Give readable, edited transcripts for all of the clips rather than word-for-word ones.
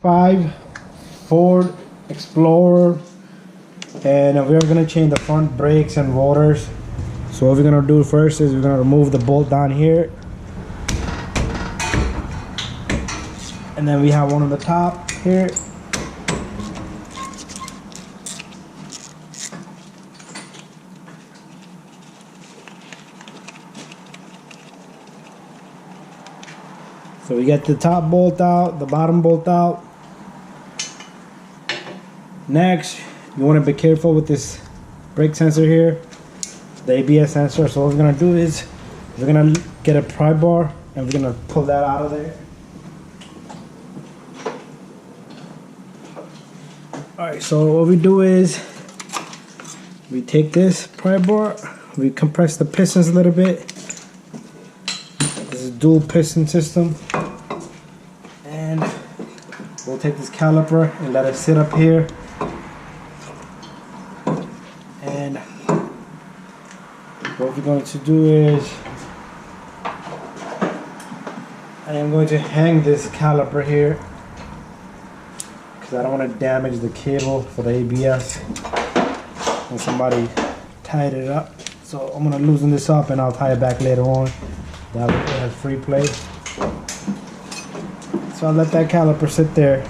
5 Ford Explorer, and we're gonna change the front brakes and rotors. So what we're gonna do first is we're gonna remove the bolt down here, and then we have one on the top here. So we get the top bolt out, the bottom bolt out. Next, you want to be careful with this brake sensor here, the ABS sensor. So what we're going to do is we're going to get a pry bar and we're going to pull that out of there. Alright, so what we do is we take this pry bar, we compress the pistons a little bit. This is a dual piston system. And we'll take this caliper and let it sit up here. And what we're going to do is I am going to hang this caliper here because I don't want to damage the cable for the ABS when somebody tied it up. So I'm going to loosen this up and I'll tie it back later on. That way it has free play. So I'll let that caliper sit there.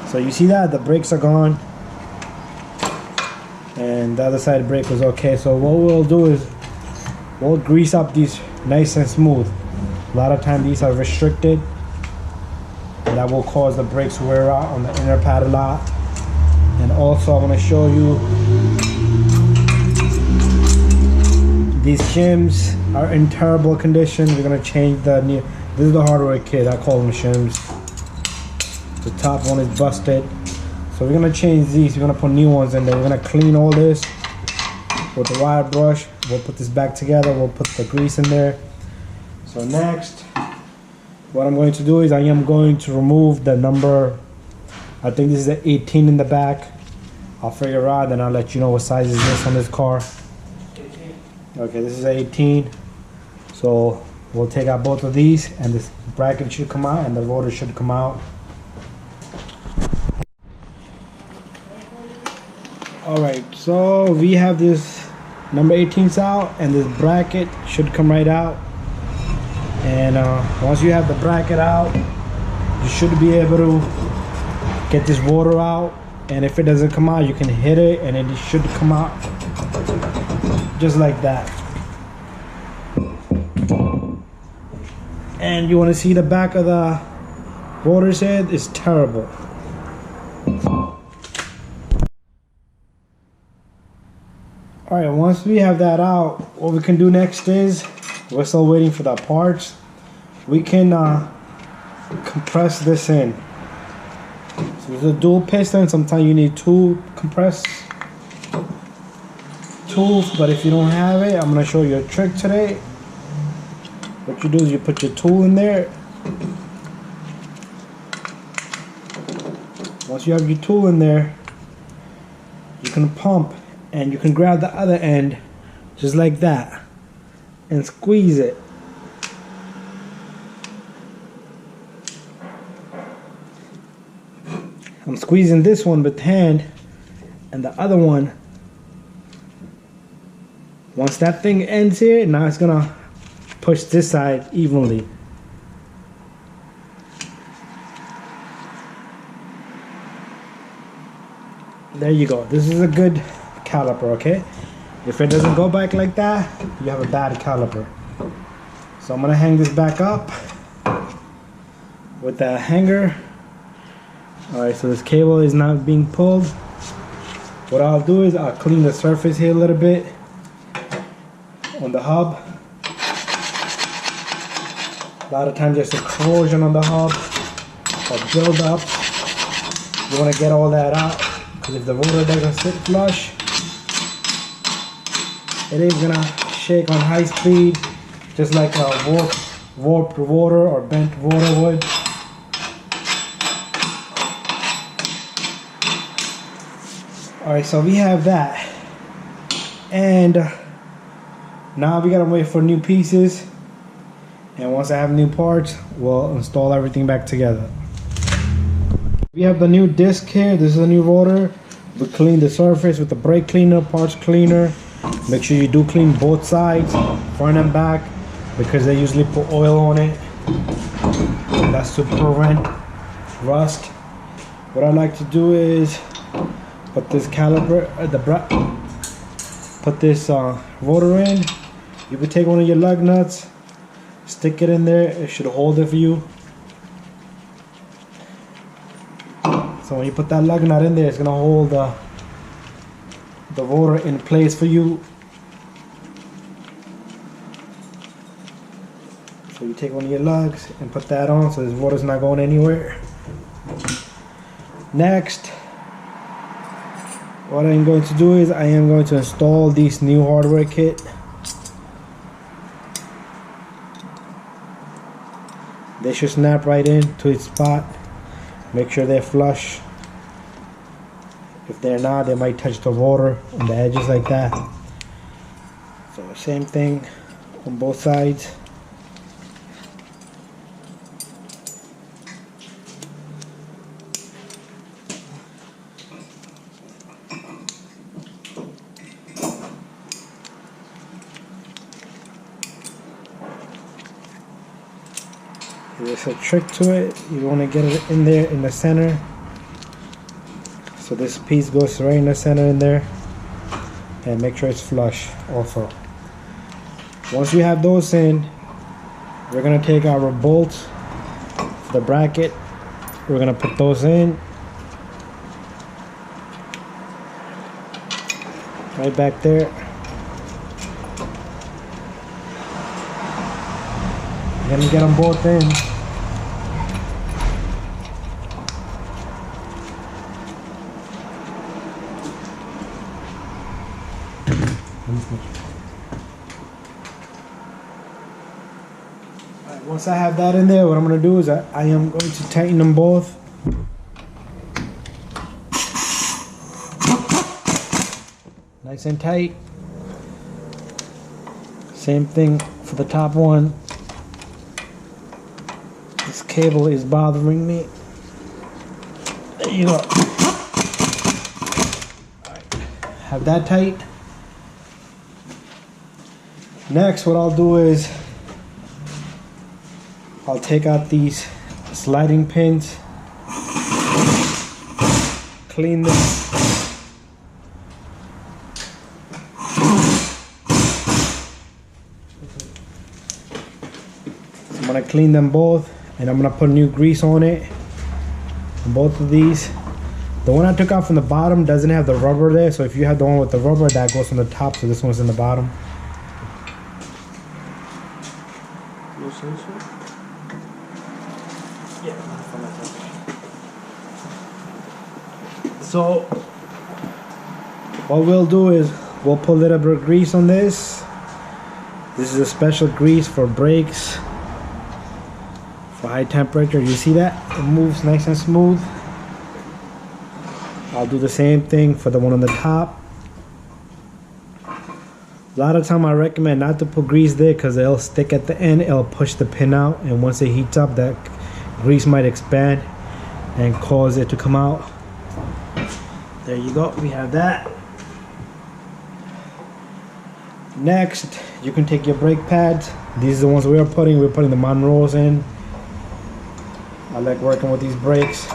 So you see that? The brakes are gone. And the other side brake was okay. So what we'll do is we'll grease up these nice and smooth. A lot of times these are restricted. And that will cause the brakes to wear out on the inner pad a lot. And also I want to show you these shims are in terrible condition. We're going to change the new. This is the hardware kit, I call them shims. The top one is busted. So we're gonna change these, we're gonna put new ones in there. We're gonna clean all this with the wire brush. We'll put this back together, we'll put the grease in there. So next, what I'm going to do is I am going to remove the number, I think this is the 18 in the back. I'll figure out, then I'll let you know what size is this on this car. 18. Okay, this is 18. So we'll take out both of these and this bracket should come out and the rotor should come out. Alright, so we have this number 18s out and this bracket should come right out. And once you have the bracket out, you should be able to get this rotor out. And if it doesn't come out, you can hit it and it should come out just like that. And you want to see the back of the rotor's head is terrible. Alright, once we have that out, what we can do next is, we're still waiting for the parts. We can compress this in. So there's a dual piston, sometimes you need two compress tools, but if you don't have it, I'm going to show you a trick today. What you do is you put your tool in there. Once you have your tool in there, you can pump and you can grab the other end just like that and squeeze it. I'm squeezing this one with hand and the other one. Once that thing ends here, now it's gonna push this side evenly. There you go. This is a good caliper, okay? If it doesn't go back like that, you have a bad caliper. So I'm gonna hang this back up with the hanger. Alright, so this cable is not being pulled. What I'll do is I'll clean the surface here a little bit on the hub. A lot of times there's a corrosion on the hub or build up. You want to get all that out because if the rotor doesn't sit flush, it is gonna shake on high speed just like a warped rotor or bent rotor would. Alright, so we have that. And now we gotta wait for new pieces. And once I have new parts, we'll install everything back together. We have the new disc here. This is a new rotor. We clean the surface with the brake cleaner, parts cleaner. Make sure you do clean both sides, front and back, because they usually put oil on it. That's to prevent rust. What I like to do is put this caliper, put this rotor in. You would take one of your lug nuts, stick it in there. It should hold it for you. So when you put that lug nut in there, it's gonna hold the rotor in place for you. So you take one of your lugs and put that on so this rotor's not going anywhere. Next, what I'm going to do is I am going to install this new hardware kit. They should snap right in to its spot. Make sure they're flush. If they're not, they might touch the rotor on the edges like that. So same thing on both sides. There's a trick to it. You want to get it in there in the center. So this piece goes right in the center in there. And make sure it's flush also. Once we have those in, we're going to take our bolts for the bracket. We're going to put those in. Right back there. Then we get them both in. Alright, once I have that in there, what I'm going to do is I am going to tighten them both. Nice and tight. Same thing for the top one. This cable is bothering me. There you go. Alright, have that tight. Next, what I'll do is I'll take out these sliding pins, clean them. So I'm gonna clean them both, and I'm gonna put new grease on it, on both of these. The one I took out from the bottom doesn't have the rubber there, so if you have the one with the rubber, that goes from the top, so this one's in the bottom. So what we'll do is we'll put a little bit of grease on this. This is a special grease for brakes for high temperature. You see that? It moves nice and smooth. I'll do the same thing for the one on the top. A lot of time I recommend not to put grease there because it'll stick at the end. It'll push the pin out, and once it heats up, that grease might expand and cause it to come out. There you go, we have that. Next, you can take your brake pads. These are the ones we're putting the Monroes in. I like working with these brakes.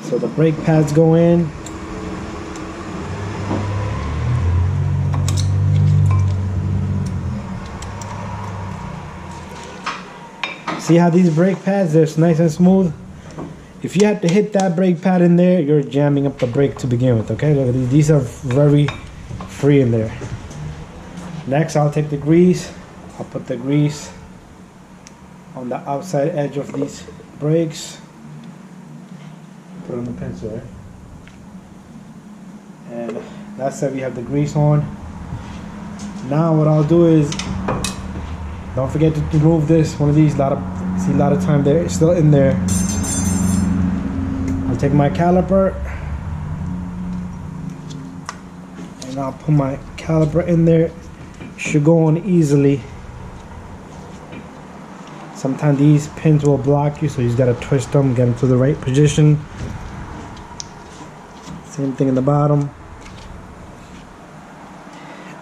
So the brake pads go in. See how these brake pads, they're nice and smooth? If you have to hit that brake pad in there, you're jamming up the brake to begin with, okay? Look at these. These are very free in there. Next, I'll take the grease. I'll put the grease on the outside edge of these brakes. Put it on the pencil, right? And that's it, we have the grease on. Now what I'll do is, don't forget to remove this, one of these, see a lot of time there, it's still in there. I'll take my caliper and I'll put my caliper in there. It should go on easily. Sometimes these pins will block you, so you just gotta twist them, get them to the right position. Same thing in the bottom.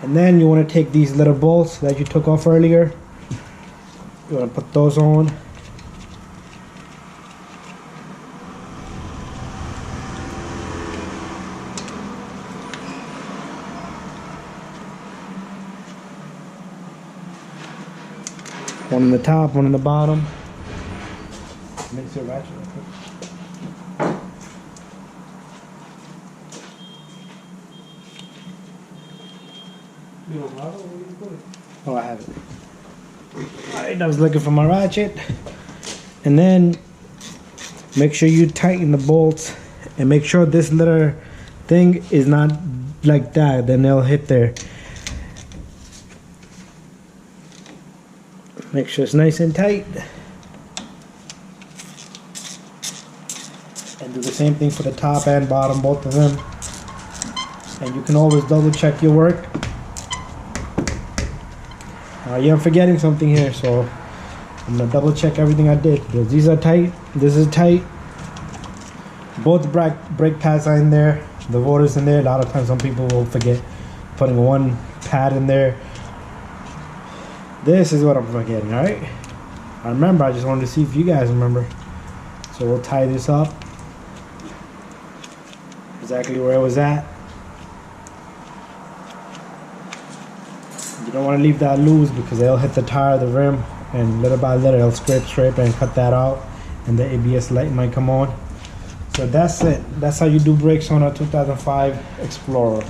And then you want to take these little bolts that you took off earlier. You want to put those on. One in the top, one in the bottom. Makes it ratchet. Oh, I have it. Alright, I was looking for my ratchet. And then make sure you tighten the bolts and make sure this little thing is not like that, then they'll hit there. Make sure it's nice and tight. And do the same thing for the top and bottom, both of them. And you can always double check your work. Yeah, I'm forgetting something here, so I'm gonna double check everything I did. Because these are tight, this is tight. Both brake pads are in there, the rotors in there. A lot of times some people will forget putting one pad in there. This is what I'm forgetting, alright? I remember, I just wanted to see if you guys remember. So we'll tie this up. Exactly where it was at. You don't want to leave that loose because they'll hit the tire, the rim, and little by little they'll scrape and cut that out, and the ABS light might come on. So that's it. That's how you do brakes on a 2005 Explorer.